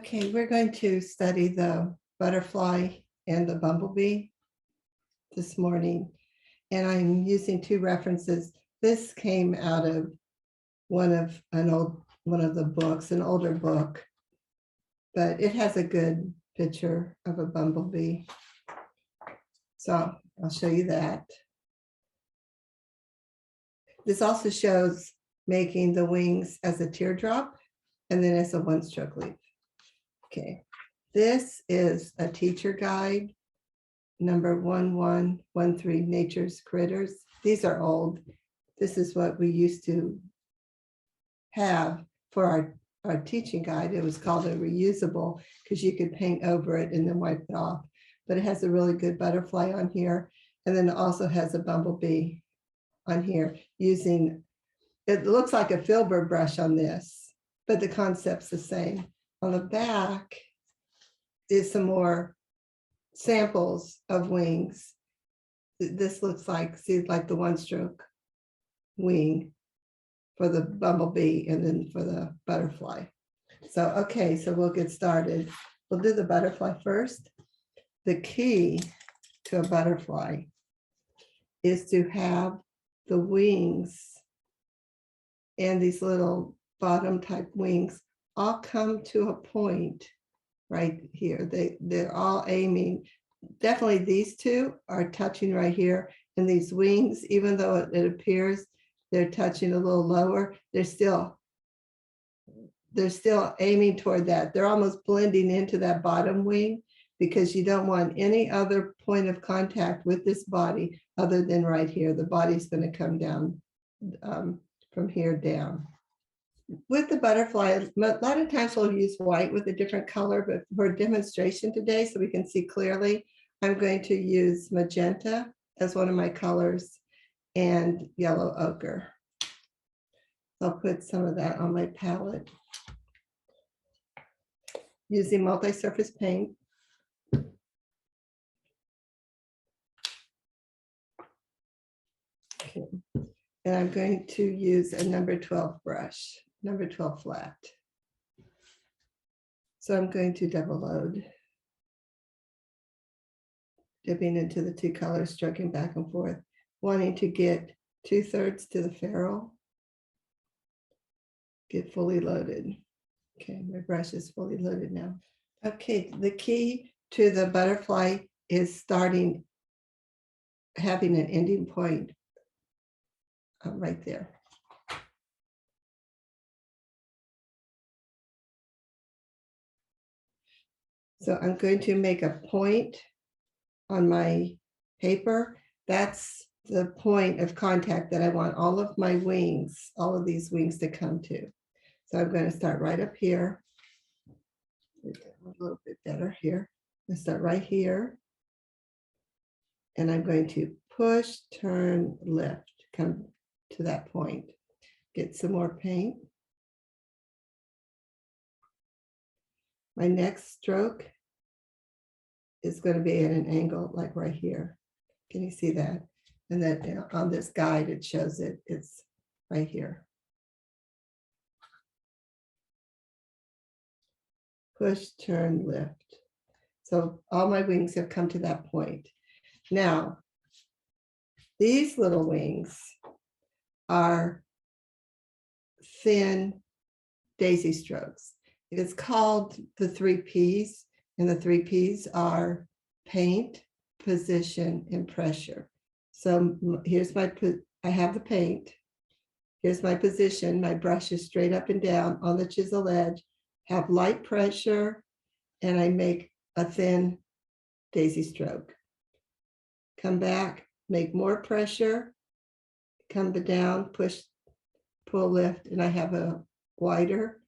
Okay, we're going to study the butterfly and the bumblebee this morning. And I'm using two references. This came out of one of the books, an older book, but it has a good picture of a bumblebee. So I'll show you that. This also shows making the wings as a teardrop and then as a one-stroke leaf. Okay, this is a teacher guide, number 1113, Nature's Critters. These are old. This is what we used to have for our teaching guide. It was called a reusable because you could paint over it and then wipe it off. But it has a really good butterfly on here. And then it also has a bumblebee on here using, it looks like a filbert brush on this, but the concept's the same. On the back is some more samples of wings. This looks like, see, like the one stroke wing for the bumblebee and then for the butterfly. So, okay, so we'll get started. We'll do the butterfly first. The key to a butterfly is to have the wings and these little bottom type wings all come to a point right here. They're all aiming. Definitely these two are touching right here. And these wings, even though it appears they're touching a little lower, they're still aiming toward that. They're almost blending into that bottom wing because you don't want any other point of contact with this body other than right here. The body's going to come down from here down. With the butterfly, a lot of times we'll use white with a different color, but for a demonstration today, so we can see clearly, I'm going to use magenta as one of my colors and yellow ochre. I'll put some of that on my palette. Using multi-surface paint. Okay. And I'm going to use a number 12 brush, number 12 flat. So I'm going to double load, dipping into the two colors, stroking back and forth, wanting to get 2/3 to the ferrule, get fully loaded. Okay, my brush is fully loaded now. Okay, the key to the butterfly is having an ending point right there. So I'm going to make a point on my paper. That's the point of contact that I want all of my wings, all of these wings to come to. So I'm going to start right up here. A little bit better here. I start right here. And I'm going to push, turn, lift, come to that point. Get some more paint. My next stroke is going to be at an angle like right here. Can you see that? And then on this guide, it shows it's right here. Push, turn, lift. So all my wings have come to that point. Now, these little wings are thin daisy strokes. It is called the 3 Ps, and the 3 Ps are paint, position, and pressure. So here's I have the paint. Here's my position. My brush is straight up and down on the chisel edge, have light pressure, and I make a thin daisy stroke. Come back, make more pressure, come down, push, pull, lift, and I have a wider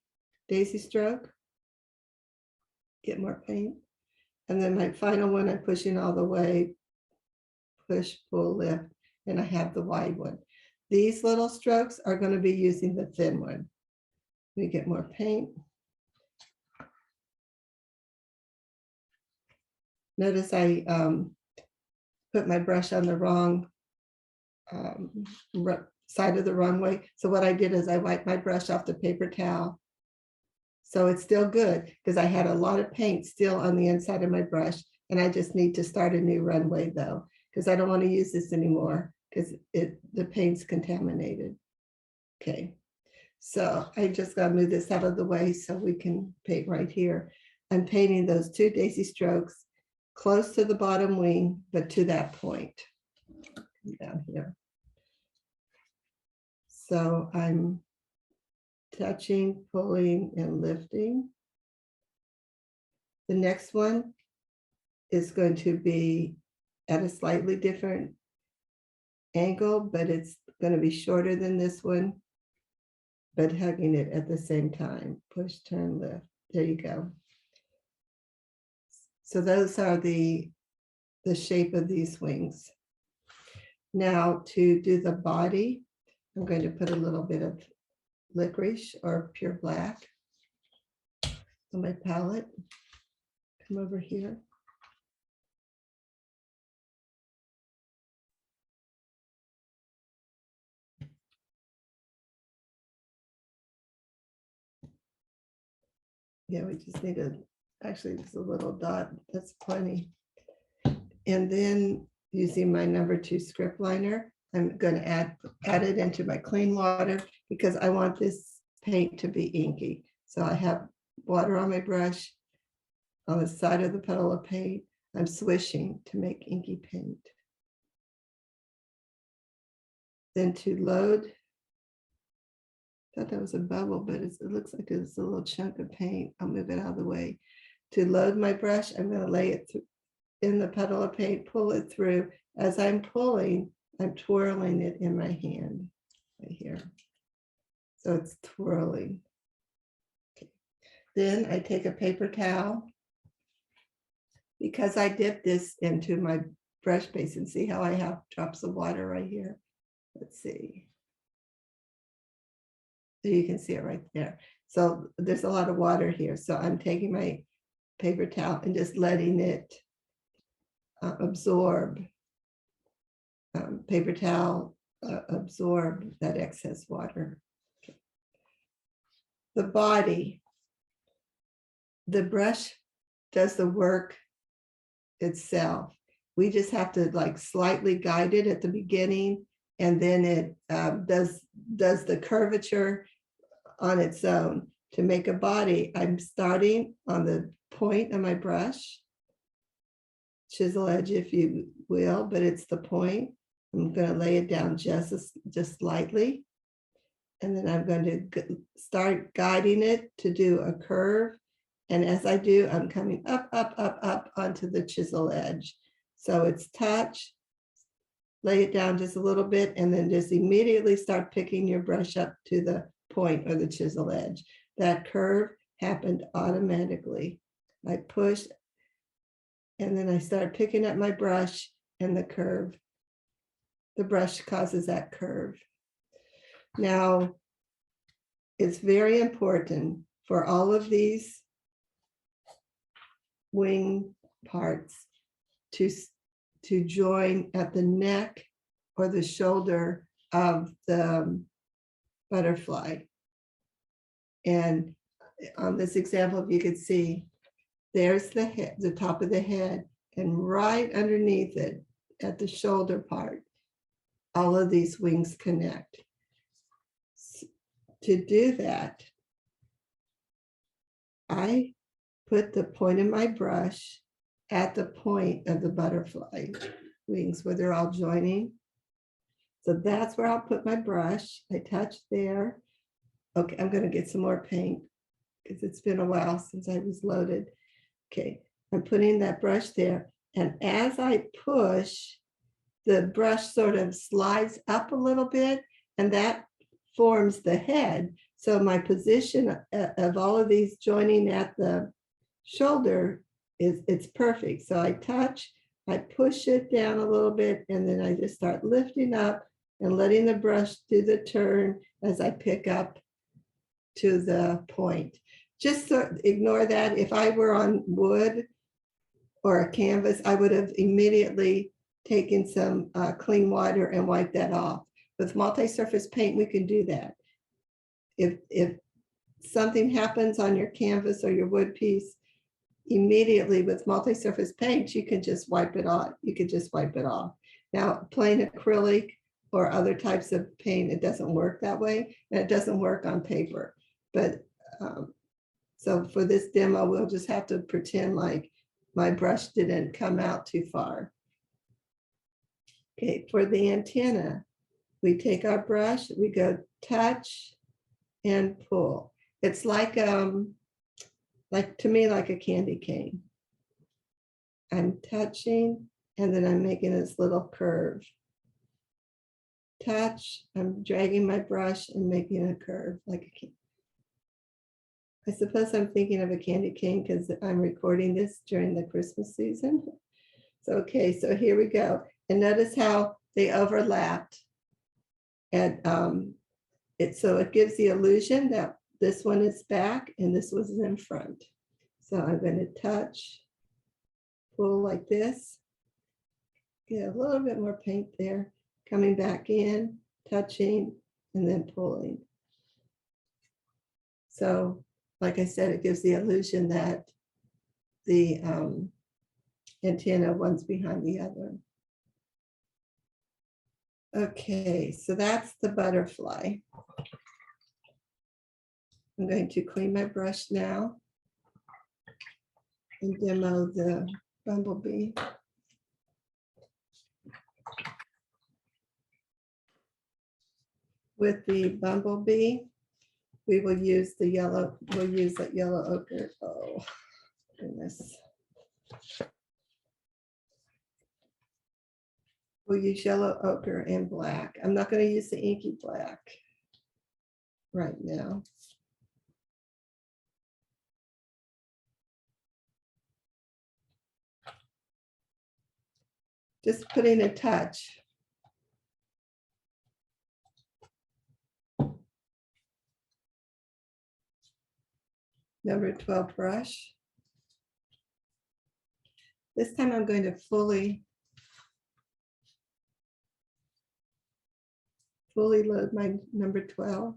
daisy stroke. Get more paint. And then my final one, I'm pushing all the way, push, pull, lift, and I have the wide one. These little strokes are going to be using the thin one. Let me get more paint. Notice I put my brush on the wrong side of the wrong way. So what I did is I wiped my brush off the paper towel So it's still good because I had a lot of paint still on the inside of my brush, and I just need to start a new runway though, because I don't want to use this anymore because the paint's contaminated. Okay, so I just got to move this out of the way so we can paint right here. I'm painting those 2 daisy strokes close to the bottom wing, but to that point down here. So I'm touching, pulling, and lifting. The next one is going to be at a slightly different angle, but it's going to be shorter than this one, but hugging it at the same time. Push, turn, lift. There you go. So those are the shape of these wings. Now to do the body, I'm going to put a little bit of licorice or pure black on my palette. Come over here. Yeah, we just need actually just a little dot, that's plenty. And then using my number 2 script liner, I'm going to add it into my clean water because I want this paint to be inky. So I have water on my brush on the side of the petal of paint. I'm swishing to make inky paint. Then to load, I thought that was a bubble, but it looks like it's a little chunk of paint. I'll move it out of the way. To load my brush, I'm going to lay it in the petal of paint, pull it through. As I'm pulling, I'm twirling it in my hand right here. So it's twirling. Okay. Then I take a paper towel. Because I dip this into my brush basin, see how I have drops of water right here? Let's see. So you can see it right there. So there's a lot of water here. So I'm taking my paper towel and just letting it absorb. Paper towel absorb that excess water. Okay. The body, the brush does the work itself. We just have to like slightly guide it at the beginning, and then it does the curvature on its own. To make a body, I'm starting on the point of my brush, chisel edge if you will, but it's the point. I'm going to lay it down just slightly, and then I'm going to start guiding it to do a curve. And as I do, I'm coming up, up, up, up onto the chisel edge. So it's touch, lay it down just a little bit, and then just immediately start picking your brush up to the point or the chisel edge. That curve happened automatically. I push, and then I start picking up my brush and the curve. The brush causes that curve. Now, it's very important for all of these wing parts to join at the neck or the shoulder of the butterfly. And on this example, if you could see, there's the head, the top of the head, and right underneath it at the shoulder part, all of these wings connect. To do that, I put the point of my brush at the point of the butterfly wings where they're all joining. So that's where I'll put my brush. I touch there. Okay, I'm going to get some more paint because it's been a while since I was loaded. Okay, I'm putting that brush there. And as I push, the brush sort of slides up a little bit, and that forms the head. So my position of all of these joining at the shoulder it's perfect. So I touch, I push it down a little bit, and then I just start lifting up and letting the brush do the turn as I pick up to the point. Just ignore that. If I were on wood or a canvas, I would have immediately taken some clean water and wiped that off. With multi-surface paint, we can do that. If something happens on your canvas or your wood piece, immediately with multi-surface paint, you can just wipe it off. You could just wipe it off. Now, plain acrylic or other types of paint, it doesn't work that way, and it doesn't work on paper. But so for this demo, we'll just have to pretend like my brush didn't come out too far. Okay, for the antenna, we take our brush, we go touch and pull. It's like to me, like a candy cane. I'm touching, and then I'm making this little curve. Touch, I'm dragging my brush and making a curve like a cane. I suppose I'm thinking of a candy cane because I'm recording this during the Christmas season. So, okay, so here we go. And notice how they overlapped. And so it gives the illusion that this one is back and this was in front. So I'm going to touch, pull like this. Get a little bit more paint there. Coming back in, touching, and then pulling. So, like I said, it gives the illusion that the antenna, one's behind the other. Okay, so that's the butterfly. I'm going to clean my brush now and demo the bumblebee. With the bumblebee, we will use the yellow, we'll use that yellow ochre. Oh, goodness. We'll use yellow ochre and black. I'm not going to use the inky black right now. Just putting a touch. Number 12 brush. This time I'm going to fully load my number 12.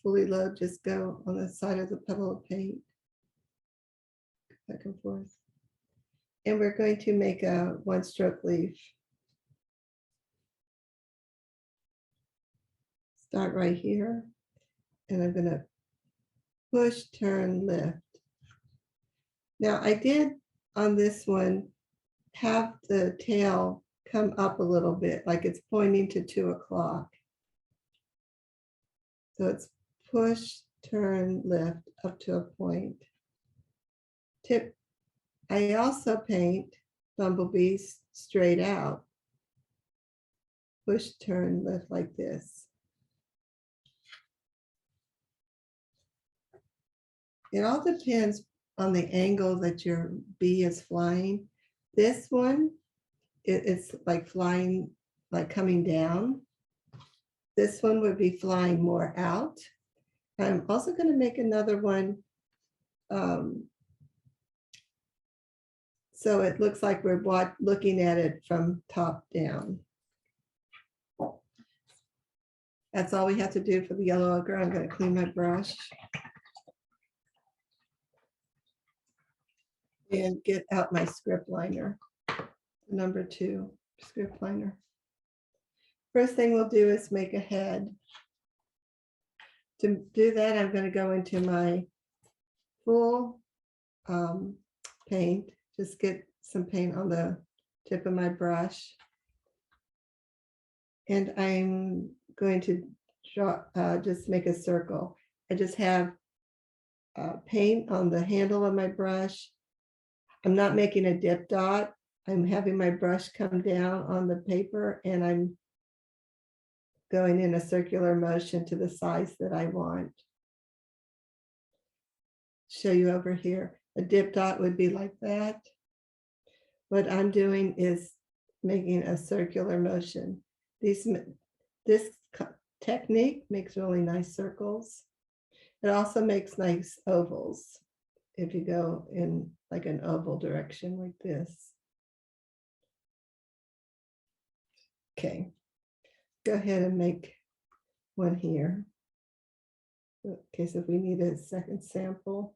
Fully load, just go on the side of the puddle of paint. Back and forth. And we're going to make a one stroke leaf. Start right here. And I'm going to push, turn, lift. Now I did on this one have the tail come up a little bit, like it's pointing to 2 o'clock. So it's push, turn, lift up to a point. Tip, I also paint bumblebees straight out. Push, turn, lift like this. It all depends on the angle that your bee is flying. This one, it's like flying, like coming down. This one would be flying more out. I'm also going to make another one. So it looks like we're looking at it from top down. That's all we have to do for the yellow ochre. I'm going to clean my brush and get out my script liner. Number 2 script liner. First thing we'll do is make a head. To do that, I'm going to go into my full paint. Just get some paint on the tip of my brush. And I'm going to draw, just make a circle. I just have paint on the handle of my brush. I'm not making a dip dot. I'm having my brush come down on the paper and I'm going in a circular motion to the size that I want. Show you over here. A dip dot would be like that. What I'm doing is making a circular motion. This technique makes really nice circles. It also makes nice ovals if you go in like an oval direction like this. Okay, go ahead and make one here. In case if we need a second sample.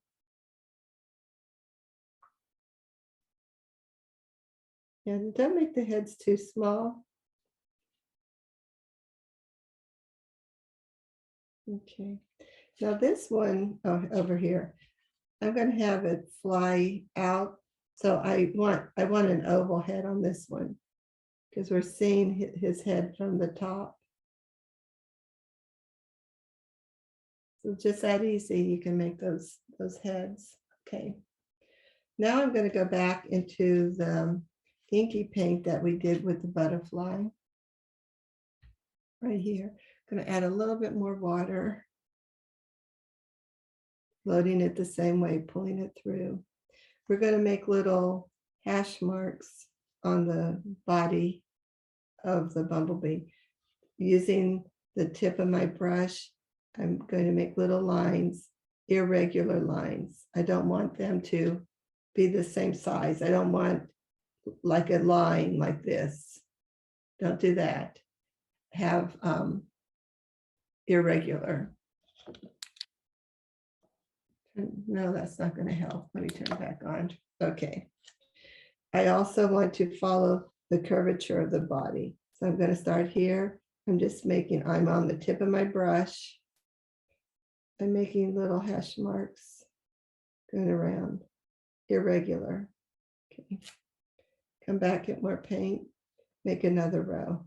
And don't make the heads too small. Okay, now this one over here, I'm going to have it fly out. So I want an oval head on this one because we're seeing his head from the top. So just that easy, you can make those heads. Okay. Now I'm going to go back into the inky paint that we did with the butterfly. Right here. I'm going to add a little bit more water. Loading it the same way, pulling it through. We're going to make little hash marks on the body of the bumblebee. Using the tip of my brush, I'm going to make little lines, irregular lines. I don't want them to be the same size. I don't want like a line like this. Don't do that. Have irregular. No, that's not going to help. Let me turn it back on. Okay. I also want to follow the curvature of the body. So I'm going to start here. I'm on the tip of my brush. I'm making little hash marks going around, irregular. Okay. Come back, get more paint, make another row.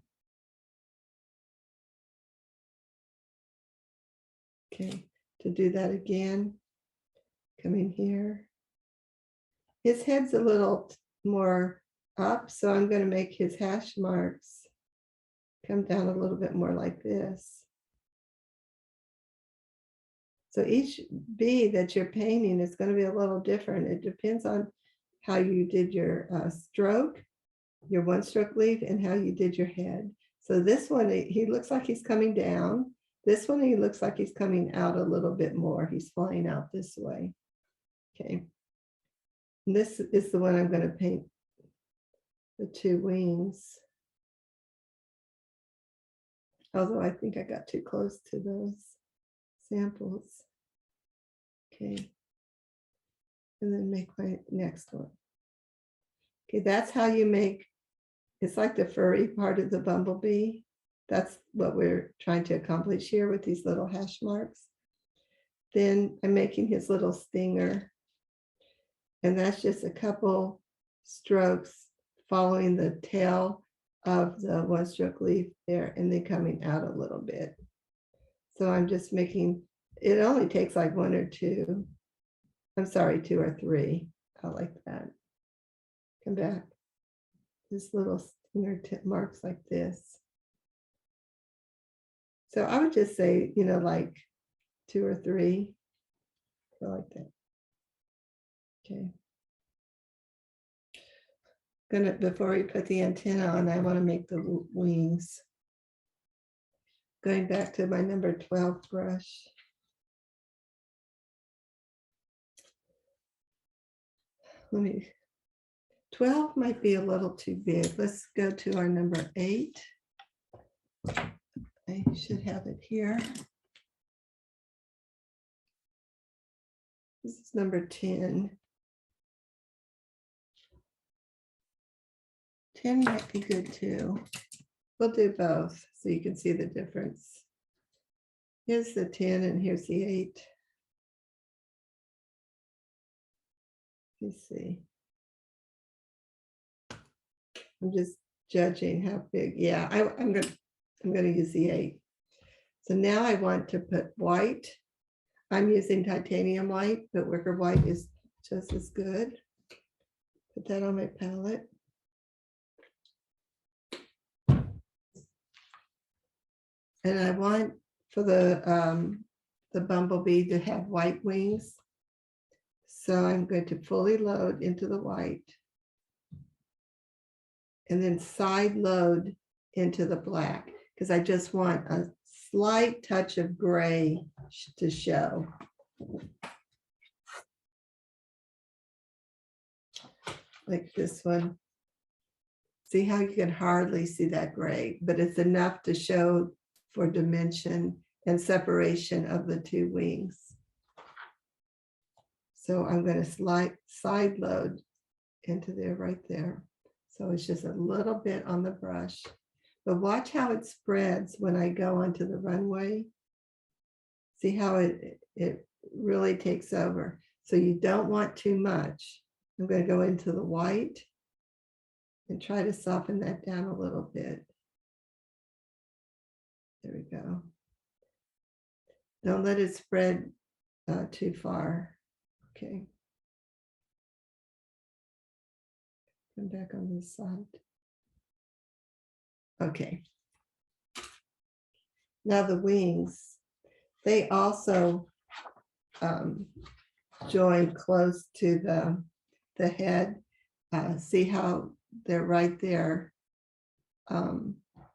Okay, to do that again, come in here. His head's a little more up, so I'm going to make his hash marks come down a little bit more like this. So each bee that you're painting is going to be a little different. It depends on how you did your stroke, your one stroke leaf, and how you did your head. So this one, he looks like he's coming down. This one, he looks like he's coming out a little bit more. He's flying out this way. Okay. And this is the one I'm going to paint the two wings. Although I think I got too close to those samples. Okay. And then make my next one. Okay, that's how you make, it's like the furry part of the bumblebee. That's what we're trying to accomplish here with these little hash marks. Then I'm making his little stinger. And that's just a couple strokes following the tail of the one stroke leaf there and then coming out a little bit. So I'm just making, it only takes like one or two. I'm sorry, two or three. I like that. Come back. This little stinger tip marks like this. So I would just say, like two or three. I like that. Okay. Before we put the antenna on, I want to make the wings. Going back to my number 12 brush. Let me, 12 might be a little too big. Let's go to our number 8. I should have it here. This is number 10. 10 might be good too. We'll do both so you can see the difference. Here's the 10 and here's the 8. Let's see. I'm just judging how big. Yeah, I'm gonna use the 8. So now I want to put white. I'm using titanium white, but wicker white is just as good. Put that on my palette. And I want for the bumblebee to have white wings. So I'm going to fully load into the white and then side load into the black because I just want a slight touch of gray to show. Like this one. See how you can hardly see that gray, but it's enough to show for dimension and separation of the two wings. So I'm going to side load into there right there. So it's just a little bit on the brush, but watch how it spreads when I go onto the runway. See how it really takes over. So you don't want too much. I'm going to go into the white and try to soften that down a little bit. There we go. Don't let it spread too far. Okay. Come back on this side. Okay. Now the wings, they also join close to the head. See how they're right there,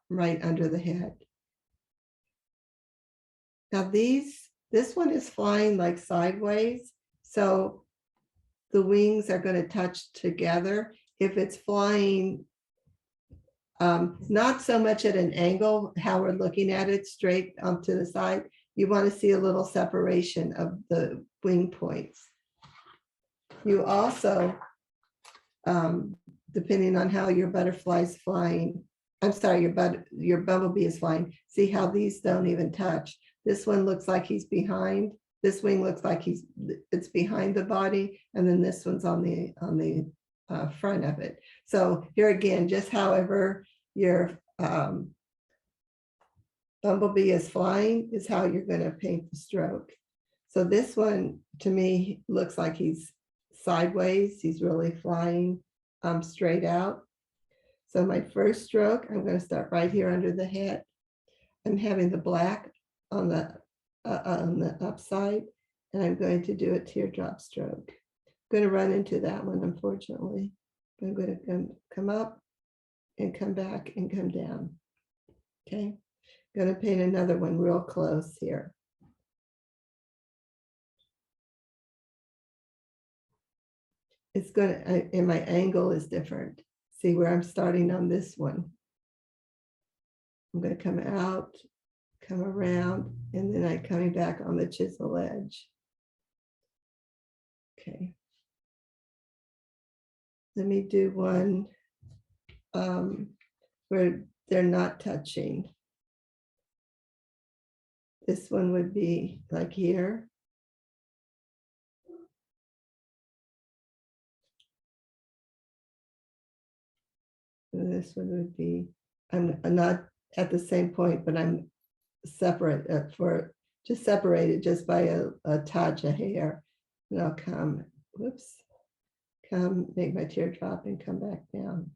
right under the head. Now this one is flying like sideways, so the wings are going to touch together. If it's flying not so much at an angle, how we're looking at it straight to the side, you want to see a little separation of the wing points. You also, depending on how your butterfly's flying, I'm sorry, your bumblebee is flying, see how these don't even touch. This one looks like he's behind. This wing looks like it's behind the body, and then this one's on the front of it. So here again, just however your bumblebee is flying is how you're going to paint the stroke. So this one to me looks like he's sideways. He's really flying straight out. So my first stroke, I'm going to start right here under the head. I'm having the black on the upside, and I'm going to do a teardrop stroke. I'm going to run into that one, unfortunately. I'm going to come up and come back and come down. Okay, I'm going to paint another one real close here. It's going to, and my angle is different. See where I'm starting on this one. I'm going to come out, come around, and then I'm coming back on the chisel edge. Okay. Let me do one where they're not touching. This one would be like here. And this one would be, I'm not at the same point, but I'm separate just separated just by a touch of hair. And I'll come, whoops, come make my teardrop and come back down.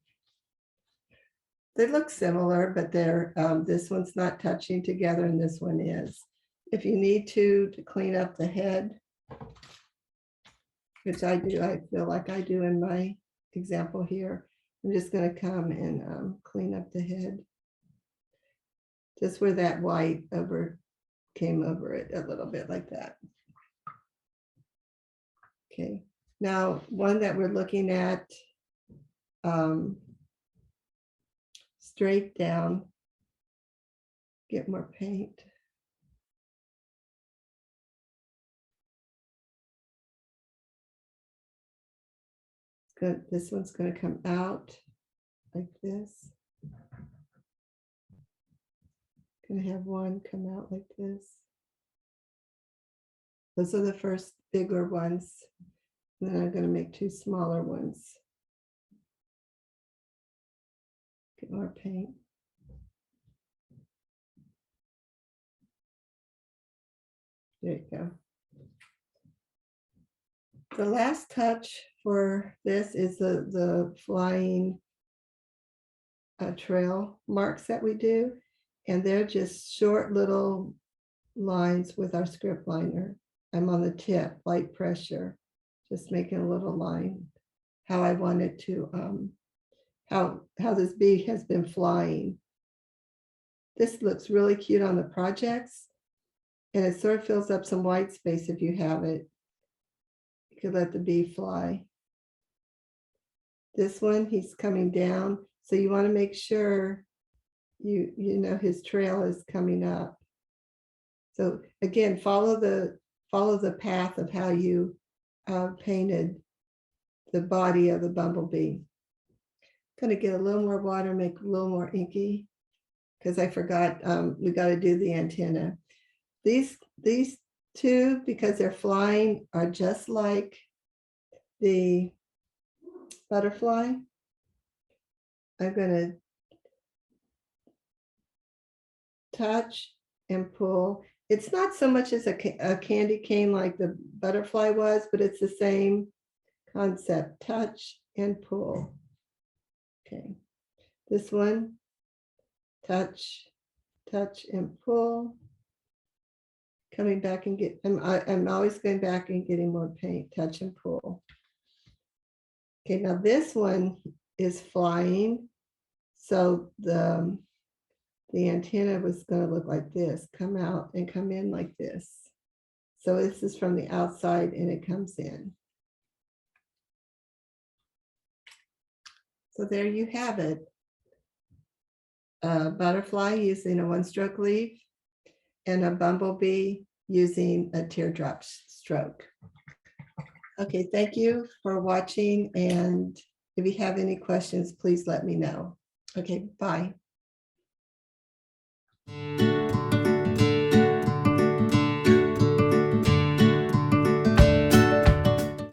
They look similar, but they're this one's not touching together and this one is. If you need to clean up the head, which I do, I feel like I do in my example here, I'm just going to come and clean up the head. Just where that white came over it a little bit like that. Okay, now one that we're looking at straight down, get more paint. Good. This one's going to come out like this. Going to have one come out like this. Those are the first bigger ones. And then I'm going to make two smaller ones. Get more paint. There you go. The last touch for this is the flying trail marks that we do. And they're just short little lines with our script liner. I'm on the tip, light pressure, just making a little line. How I wanted to, how this bee has been flying. This looks really cute on the projects, and it sort of fills up some white space if you have it. You could let the bee fly. This one, he's coming down, So you want to make sure you know his trail is coming up. So again, follow the path of how you painted the body of the bumblebee. Going to get a little more water, make it a little more inky, because I forgot we got to do the antenna. These two, because they're flying, are just like the butterfly. I'm going to touch and pull. It's not so much as a candy cane like the butterfly was, but it's the same concept. Touch and pull. Okay, this one, touch, touch and pull. Coming back and get, I'm always going back and getting more paint, touch and pull. Okay, now this one is flying. So the antenna was going to look like this, come out and come in like this. So this is from the outside and it comes in. So there you have it. A butterfly using a one-stroke leaf and a bumblebee using a teardrop stroke. Okay, thank you for watching. And if you have any questions, please let me know. Okay, bye.